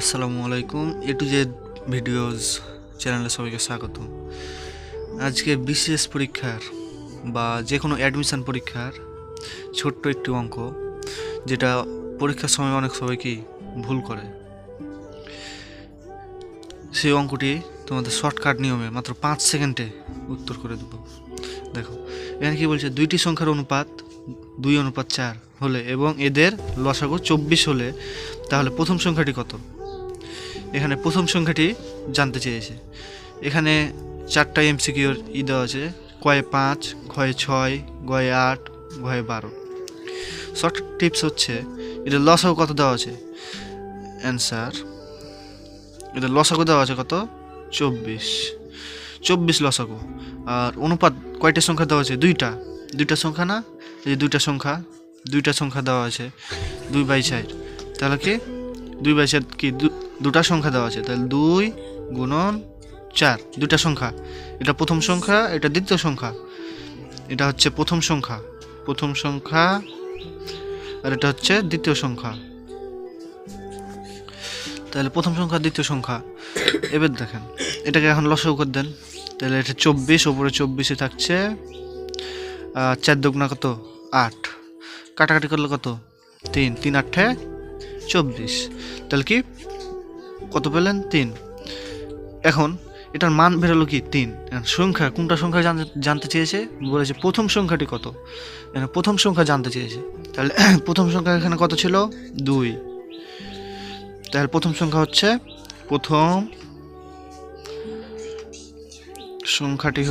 আসসালামু আলাইকুম। এ to Z videos চ্যানেলে সবাইকে স্বাগত। আজকে বিসিএস পরীক্ষার বা যে কোনো অ্যাডমিশন পরীক্ষার ছোট্ট একটি অঙ্ক, যেটা পরীক্ষার সময় অনেক সবাইকেই ভুল করে। সেই অঙ্কটি তোমাদের শর্টকাট নিয়মে মাত্র 5 সেকেন্ডে উত্তর করে দেবো। দেখো এখানে কি বলছে, দুইটি সংখ্যার অনুপাত 2:4 হলে এবং এদের লসাগু 24 হলে তাহলে প্রথম সংখ্যাটি কত? এখানে প্রথম সংখ্যাটি জানতে চেয়েছে। এখানে 4টা এমসিকিউর দেওয়া আছে, কয়ে 5, ক্ষয়ে 6, গয়ে 8, ঘয়ে 12। শর্ট টিপস হচ্ছে, এদের লসাগু কত দেওয়া আছে? অ্যান্সার, এদের লসাগু দেওয়া আছে কত? 24 লসাগু। আর অনুপাত কয়টা সংখ্যা দেওয়া আছে? দুইটা সংখ্যা না, এই দুইটা সংখ্যা দেওয়া আছে 2/4। তাহলে কি 2/4 কি দুটা সংখ্যা দেওয়া আছে, তাহলে 2 গুণন 4, দুটা সংখ্যা। এটা প্রথম সংখ্যা, এটা দ্বিতীয় সংখ্যা। এটা হচ্ছে প্রথম সংখ্যা আর এটা হচ্ছে দ্বিতীয় সংখ্যা। তাহলে প্রথম সংখ্যা দ্বিতীয় সংখ্যা। এবার দেখেন এটাকে এখন লসাগু করে দেন। তাহলে এটা 24, ওপরে 24 থাকছে 4 দুগুণা কত? 8। কাটাকাটি করলে কত? 3, 3 8 24। তাহলে কি কত পেলেন? 3। এখন এটার মান বেরোলো কি? 3। সংখ্যা কোনটা সংখ্যা জানতে চেয়েছে? বলেছে প্রথম সংখ্যাটি কত। প্রথম সংখ্যা জানতে চেয়েছে। তাহলে প্রথম সংখ্যা এখানে কত ছিল? 2। তাহলে প্রথম সংখ্যা হচ্ছে, প্রথম সংখ্যাটি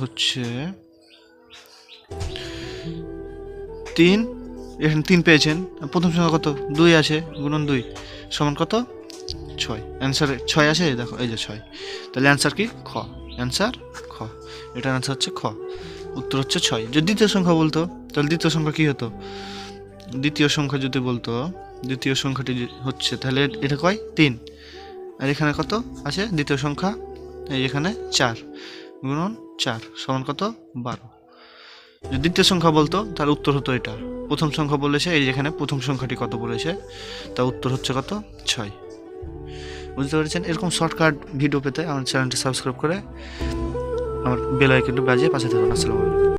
হচ্ছে 3। এখানে 3 পেয়েছেন, প্রথম সংখ্যা কত? 2 আছে, গুণন 2 সমান কত? 6। অ্যান্সারে 6 আছে, দেখো এই যে 6। তাহলে অ্যান্সার কি? খ। অ্যান্সার খ। এটার অ্যান্সার হচ্ছে খ। উত্তর হচ্ছে 6। যদি দ্বিতীয় সংখ্যা বলতো তাহলে দ্বিতীয় সংখ্যা কি হতো? দ্বিতীয় সংখ্যা যদি বলতো, দ্বিতীয় সংখ্যাটি হচ্ছে, তাহলে এটা কয়? 3। আর এখানে কত আছে দ্বিতীয় সংখ্যা? এই এখানে 4 গুণন 4 সমান কত? 12। যদি দ্বিতীয় সংখ্যা বলতো তার উত্তর হতো এটা। প্রথম সংখ্যা বলেছে, এই যেখানে প্রথম সংখ্যাটি কত বলেছে, তার উত্তর হচ্ছে কত? 6। বুঝতে পেরেছেন? এরকম শর্টকাট ভিডিও পেতে আমার চ্যানেলটি সাবস্ক্রাইব করে আমার বেল আইকনটি বাজিয়ে পাশে থাকুন। আসসালামু আলাইকুম।